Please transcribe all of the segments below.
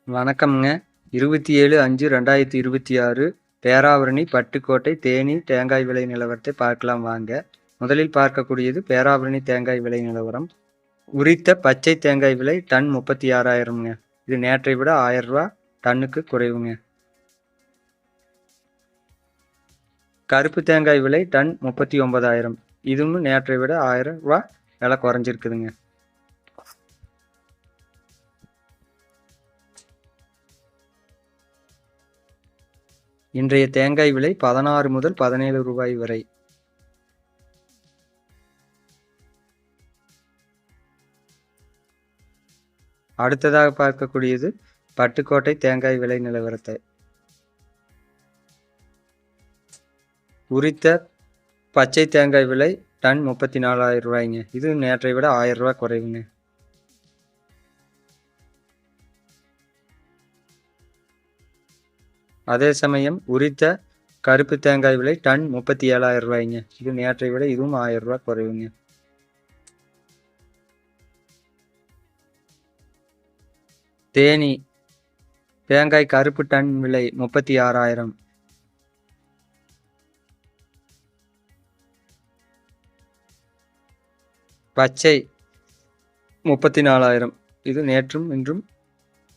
வணக்கம்ங்க. 27/5/2026 பேராவூரணி, பட்டுக்கோட்டை, தேனி தேங்காய் விலை நிலவரத்தை பார்க்கலாம் வாங்க. முதலில் பார்க்கக்கூடியது பேராவூரணி தேங்காய் விலை நிலவரம். உரித்த பச்சை தேங்காய் விலை டன் 36,000ங்க. இது நேற்றை விட ரூ. 1000 டன்னுக்கு குறைவுங்க. கருப்பு தேங்காய் விலை டன் 39,000. இதுவும் நேற்றை விட ரூ. 1000 விலை குறைஞ்சிருக்குதுங்க. இன்றைய தேங்காய் விலை 16 முதல் 17 ரூபாய் வரை. அடுத்ததாக பார்க்கக்கூடியது பட்டுக்கோட்டை தேங்காய் விலை நிலவரத்தை. உரித்த பச்சை தேங்காய் விலை டன் 34,000 ரூபாய்ங்க. இது நேற்றை விட 1000 ரூபாய் குறைவுங்க. அதே சமயம் உரித்த கருப்பு தேங்காய் விலை டன் 37,000 ரூபாய்ங்க. இது நேற்றை விட இதுவும் 1000 ரூபாய் குறைவுங்க. தேனி தேங்காய் கருப்பு டன் விலை 36,000. பச்சை 34,000. இது நேற்றும் இன்றும்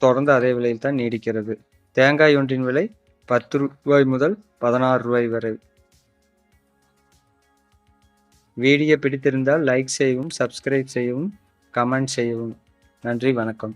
தொடர்ந்து அதே விலையில் தான் நீடிக்கிறது. தேங்காய் ஒன்றின் விலை 10 ரூபாய் முதல் 16 ரூபாய் வரை. வீடியோ பிடித்திருந்தால் லைக் செய்யவும், சப்ஸ்கிரைப் செய்யவும், கமெண்ட் செய்யவும். நன்றி, வணக்கம்.